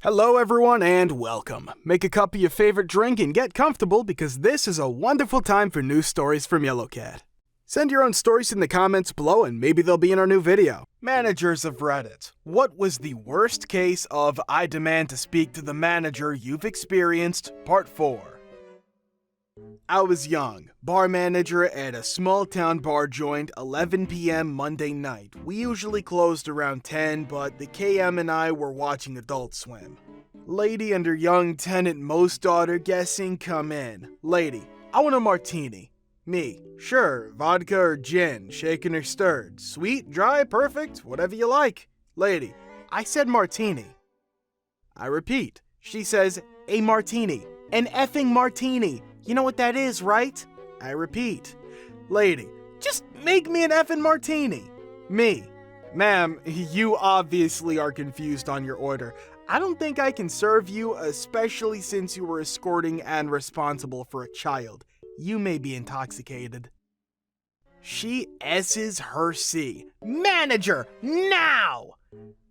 Hello everyone and welcome. Make a cup of your favorite drink and get comfortable because this is a wonderful time for news stories from Yellowcat. Send your own stories in the comments below and maybe they'll be in our new video. Managers of Reddit. What was the worst case of I demand to speak to the manager you've experienced? Part 4. I was young, bar manager at a small town bar joint, 11 p.m. Monday night. We usually closed around 10, but the KM and I were watching Adult Swim. Lady and her young tenant Mo's daughter guessing come in. Lady, I want a martini. Me, sure, vodka or gin, shaken or stirred. Sweet, dry, perfect, whatever you like. Lady, I said martini. I repeat, she says, a martini. An effing martini. You know what that is, right? I repeat. Lady, just make me an effing martini. Me, ma'am, you obviously are confused on your order. I don't think I can serve you, especially since you were escorting and responsible for a child. You may be intoxicated. She S's her C. Manager, now!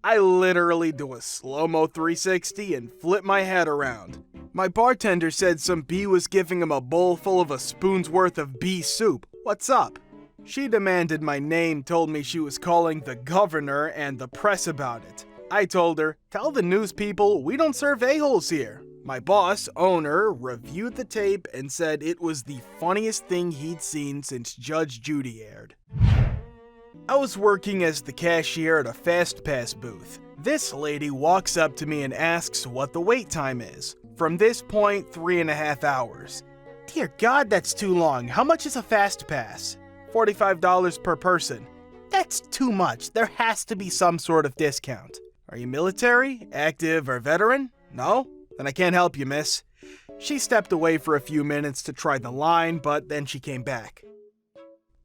I literally do a slow-mo 360 and flip my head around. My bartender said some bee was giving him a bowl full of a spoon's worth of bee soup. What's up? She demanded my name, told me she was calling the governor and the press about it. I told her, tell the news people we don't serve a-holes here. My boss, owner, reviewed the tape and said it was the funniest thing he'd seen since Judge Judy aired. I was working as the cashier at a Fast Pass booth. This lady walks up to me and asks what the wait time is. From this point, 3.5 hours. Dear God, that's too long. How much is a Fast Pass? $45 per person. That's too much. There has to be some sort of discount. Are you military, active, or veteran? No? Then I can't help you, miss. She stepped away for a few minutes to try the line, but then she came back.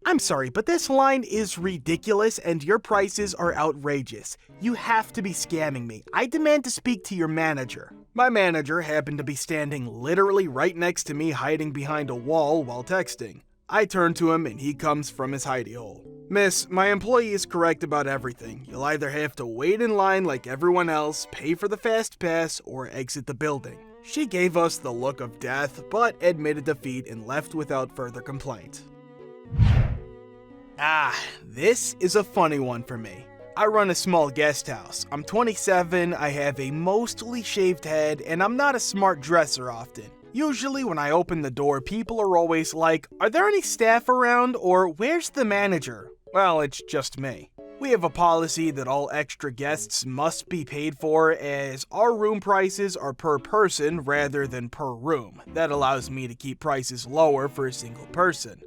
I'm sorry, but this line is ridiculous and your prices are outrageous. You have to be scamming me. I demand to speak to your manager. My manager happened to be standing literally right next to me, hiding behind a wall while texting. I turn to him and he comes from his hidey hole. Miss, my employee is correct about everything. You'll either have to wait in line like everyone else, pay for the Fast Pass, or exit the building. She gave us the look of death, but admitted defeat and left without further complaint. This is a funny one for me. I run a small guest house. I'm 27, I have a mostly shaved head, and I'm not a smart dresser often. Usually when I open the door, people are always like, are there any staff around, or where's the manager? Well, it's just me. We have a policy that all extra guests must be paid for, as our room prices are per person rather than per room. That allows me to keep prices lower for a single person.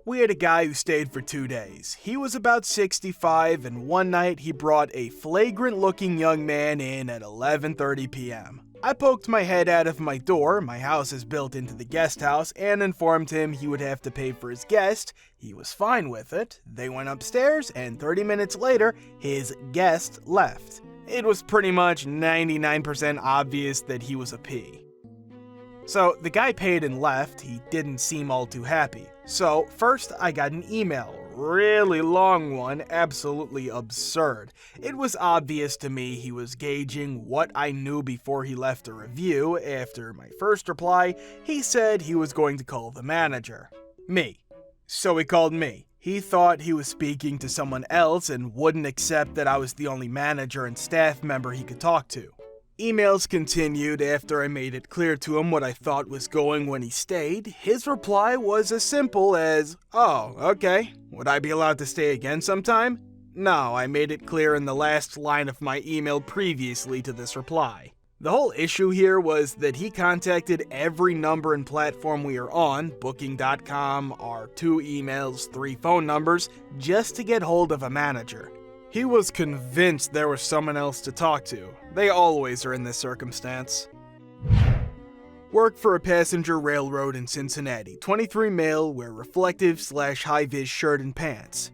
We had a guy who stayed for 2 days. He was about 65, and one night he brought a flagrant-looking young man in at 11:30 p.m. I poked my head out of my door, my house is built into the guest house, and informed him he would have to pay for his guest. He was fine with it. They went upstairs, and 30 minutes later, his guest left. It was pretty much 99% obvious that he was a P. So the guy paid and left. He didn't seem all too happy. So first I got an email, really long one, absolutely absurd. It was obvious to me he was gauging what I knew before he left a review. After my first reply, he said he was going to call the manager. Me. So he called me. He thought he was speaking to someone else and wouldn't accept that I was the only manager and staff member he could talk to. Emails continued after I made it clear to him what I thought was going when he stayed. His reply was as simple as, oh, okay. Would I be allowed to stay again sometime? No, I made it clear in the last line of my email previously to this reply. The whole issue here was that he contacted every number and platform we are on, Booking.com, our 2 emails, 3 phone numbers, just to get hold of a manager. He was convinced there was someone else to talk to. They always are in this circumstance. Work for a passenger railroad in Cincinnati. 23 male, wear reflective/high-vis shirt and pants.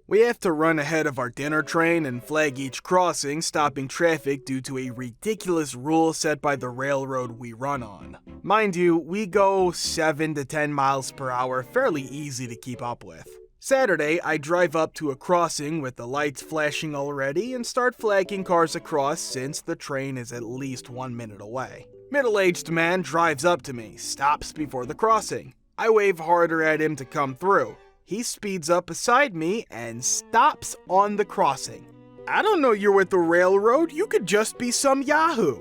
We have to run ahead of our dinner train and flag each crossing, stopping traffic due to a ridiculous rule set by the railroad we run on. Mind you, we go 7 to 10 miles per hour, fairly easy to keep up with. Saturday, I drive up to a crossing with the lights flashing already and start flagging cars across since the train is at least 1 minute away. Middle-aged man drives up to me, stops before the crossing. I wave harder at him to come through. He speeds up beside me and stops on the crossing. I don't know you're with the railroad, you could just be some yahoo.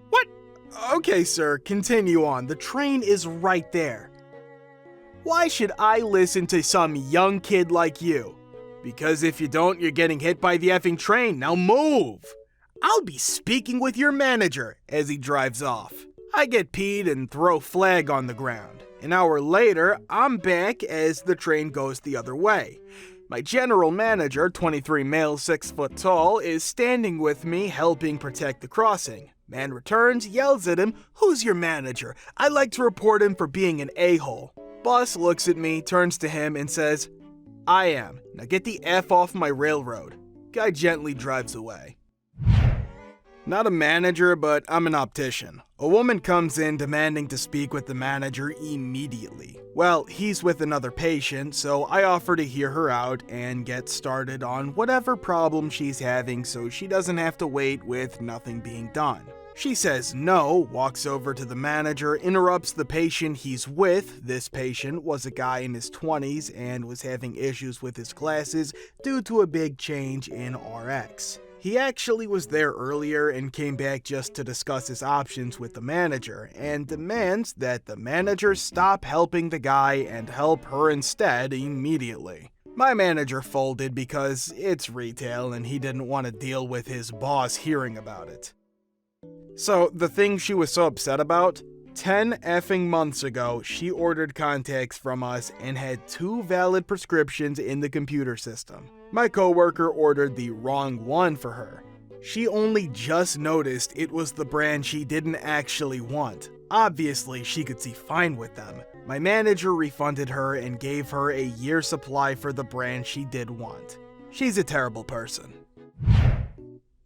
What? Okay, sir, continue on. The train is right there. Why should I listen to some young kid like you? Because if you don't, you're getting hit by the effing train. Now move! I'll be speaking with your manager, as he drives off. I get peed and throw flag on the ground. An hour later, I'm back as the train goes the other way. My general manager, 23 male, 6 foot tall, is standing with me helping protect the crossing. Man returns, yells at him, "Who's your manager? I'd like to report him for being an a-hole." Boss looks at me, turns to him, and says, "I am. Now get the F off my railroad." Guy gently drives away. Not a manager, but I'm an optician. A woman comes in demanding to speak with the manager immediately. Well, he's with another patient, so I offer to hear her out and get started on whatever problem she's having so she doesn't have to wait with nothing being done. She says no, walks over to the manager, interrupts the patient he's with. This patient was a guy in his 20s and was having issues with his glasses due to a big change in RX. He actually was there earlier and came back just to discuss his options with the manager, and demands that the manager stop helping the guy and help her instead immediately. My manager folded because it's retail and he didn't want to deal with his boss hearing about it. So, the thing she was so upset about? 10 effing months ago, she ordered contacts from us and had 2 valid prescriptions in the computer system. My coworker ordered the wrong one for her. She only just noticed it was the brand she didn't actually want. Obviously, she could see fine with them. My manager refunded her and gave her a year's supply for the brand she did want. She's a terrible person.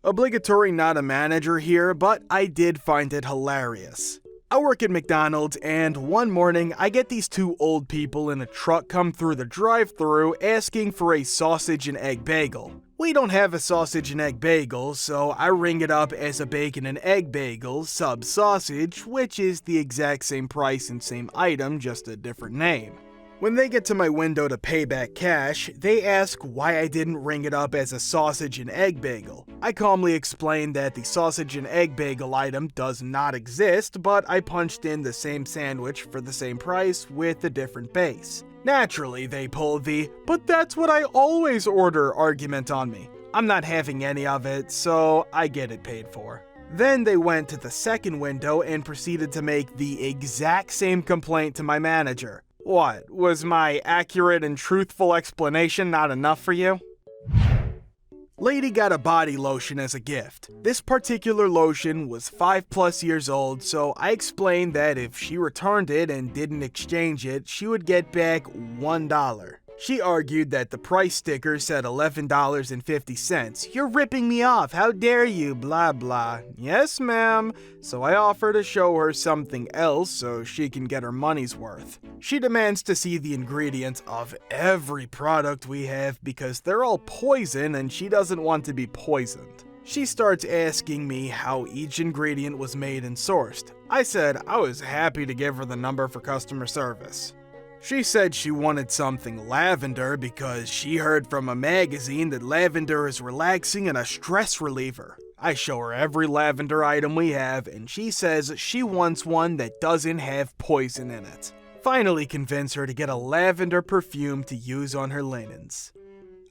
Obligatory not a manager here, but I did find it hilarious. I work at McDonald's, and one morning I get these 2 old people in a truck come through the drive-thru asking for a sausage and egg bagel. We don't have a sausage and egg bagel, so I ring it up as a bacon and egg bagel, sub sausage, which is the exact same price and same item, just a different name. When they get to my window to pay back cash, they ask why I didn't ring it up as a sausage and egg bagel. I calmly explain that the sausage and egg bagel item does not exist, but I punched in the same sandwich for the same price with a different base. Naturally, they pull the "but that's what I always order" argument on me. I'm not having any of it, so I get it paid for. Then they went to the second window and proceeded to make the exact same complaint to my manager. What, was my accurate and truthful explanation not enough for you? Lady got a body lotion as a gift. This particular lotion was 5+ years old, so I explained that if she returned it and didn't exchange it, she would get back $1. She argued that the price sticker said $11.50. "You're ripping me off, how dare you, blah blah." "Yes, ma'am." So I offer to show her something else so she can get her money's worth. She demands to see the ingredients of every product we have because they're all poison and she doesn't want to be poisoned. She starts asking me how each ingredient was made and sourced. I said I was happy to give her the number for customer service. She said she wanted something lavender because she heard from a magazine that lavender is relaxing and a stress reliever. I show her every lavender item we have, and she says she wants one that doesn't have poison in it. Finally convince her to get a lavender perfume to use on her linens.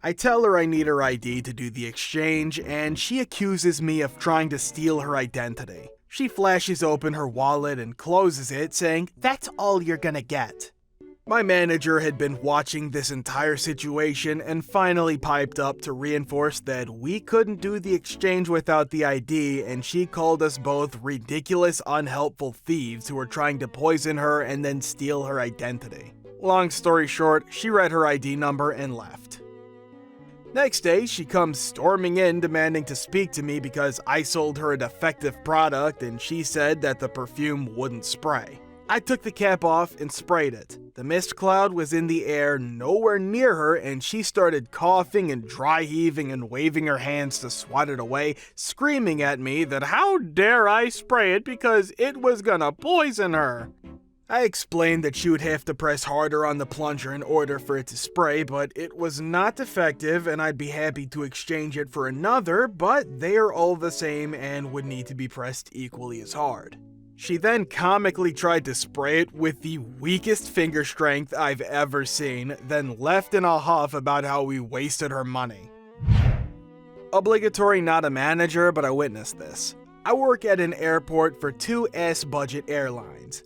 I tell her I need her ID to do the exchange, and she accuses me of trying to steal her identity. She flashes open her wallet and closes it, saying, "That's all you're gonna get." My manager had been watching this entire situation and finally piped up to reinforce that we couldn't do the exchange without the ID, and she called us both ridiculous, unhelpful thieves who were trying to poison her and then steal her identity. Long story short, she read her ID number and left. Next day, she comes storming in demanding to speak to me because I sold her a defective product and she said that the perfume wouldn't spray. I took the cap off and sprayed it. The mist cloud was in the air nowhere near her, and she started coughing and dry heaving and waving her hands to swat it away, screaming at me that how dare I spray it because it was gonna poison her. I explained that she would have to press harder on the plunger in order for it to spray, but it was not effective and I'd be happy to exchange it for another, but they are all the same and would need to be pressed equally as hard. She then comically tried to spray it with the weakest finger strength I've ever seen, then left in a huff about how we wasted her money. Obligatory not a manager, but I witnessed this. I work at an airport for 2 budget airlines.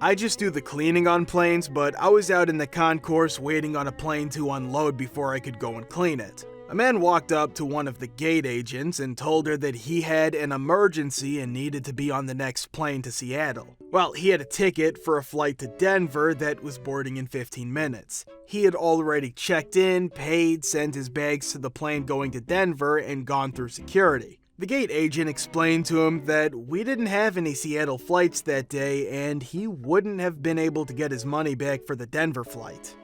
I just do the cleaning on planes, but I was out in the concourse waiting on a plane to unload before I could go and clean it. A man walked up to one of the gate agents and told her that he had an emergency and needed to be on the next plane to Seattle. Well, he had a ticket for a flight to Denver that was boarding in 15 minutes. He had already checked in, paid, sent his bags to the plane going to Denver, and gone through security. The gate agent explained to him that we didn't have any Seattle flights that day and he wouldn't have been able to get his money back for the Denver flight.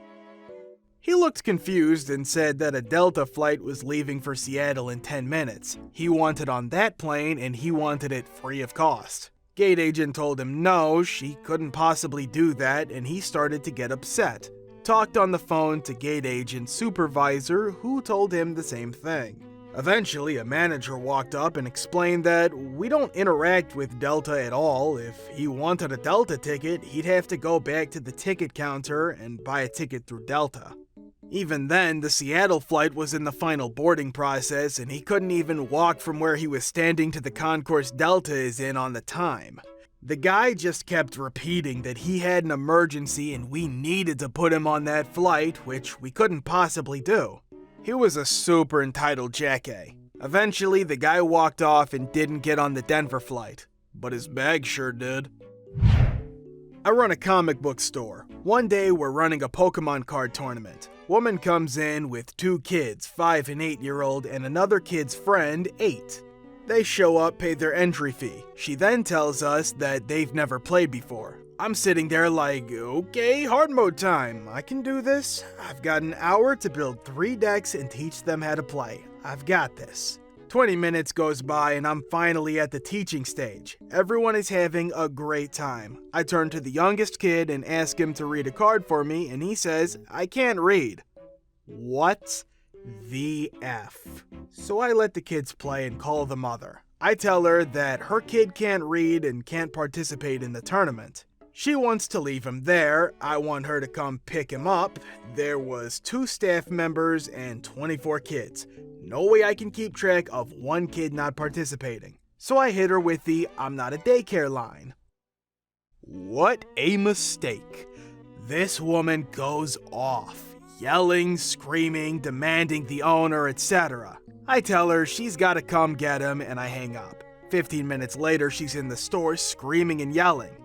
He looked confused and said that a Delta flight was leaving for Seattle in 10 minutes. He wanted on that plane and he wanted it free of cost. Gate agent told him no, she couldn't possibly do that, and he started to get upset. Talked on the phone to gate agent's supervisor, who told him the same thing. Eventually, a manager walked up and explained that we don't interact with Delta at all. If he wanted a Delta ticket, he'd have to go back to the ticket counter and buy a ticket through Delta. Even then, the Seattle flight was in the final boarding process and he couldn't even walk from where he was standing to the concourse Delta is in on the time. The guy just kept repeating that he had an emergency and we needed to put him on that flight, which we couldn't possibly do. He was a super entitled jackass. Eventually, the guy walked off and didn't get on the Denver flight, but his bag sure did. I run a comic book store. One day, we're running a Pokemon card tournament. Woman comes in with 2 kids, 5 and 8-year-old, and another kid's friend, 8. They show up, pay their entry fee. She then tells us that they've never played before. I'm sitting there like, okay, hard mode time. I can do this. I've got an hour to build 3 decks and teach them how to play. I've got this. 20 minutes goes by and I'm finally at the teaching stage. Everyone is having a great time. I turn to the youngest kid and ask him to read a card for me, and he says, I can't read. What the F? So I let the kids play and call the mother. I tell her that her kid can't read and can't participate in the tournament. She wants to leave him there. I want her to come pick him up. There was 2 staff members and 24 kids. No way I can keep track of 1 kid not participating. So I hit her with the I'm not a daycare line. What a mistake. This woman goes off, yelling, screaming, demanding the owner, etc. I tell her she's gotta come get him and I hang up. 15 minutes later, she's in the store screaming and yelling.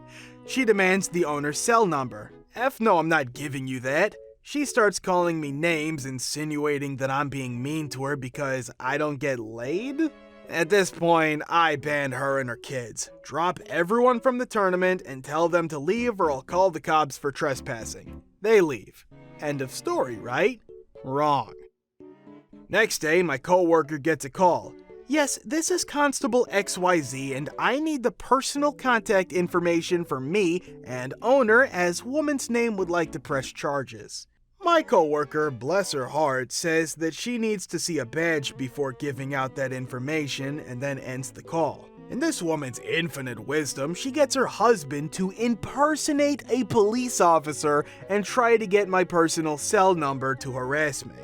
She demands the owner's cell number. F no, I'm not giving you that. She starts calling me names, insinuating that I'm being mean to her because I don't get laid? At this point, I ban her and her kids, drop everyone from the tournament, and tell them to leave or I'll call the cops for trespassing. They leave. End of story, right? Wrong. Next day, my coworker gets a call. Yes, this is Constable XYZ and I need the personal contact information for me and owner as woman's name would like to press charges. My coworker, bless her heart, says that she needs to see a badge before giving out that information and then ends the call. In this woman's infinite wisdom, she gets her husband to impersonate a police officer and try to get my personal cell number to harass me.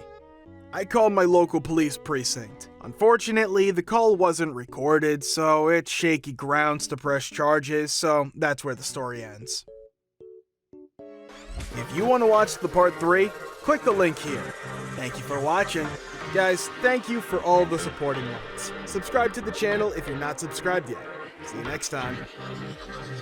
I called my local police precinct. Unfortunately, the call wasn't recorded, so it's shaky grounds to press charges, so that's where the story ends. If you want to watch the part 3, click the link here. Thank you for watching. Guys, thank you for all the supporting ones. Subscribe to the channel if you're not subscribed yet. See you next time.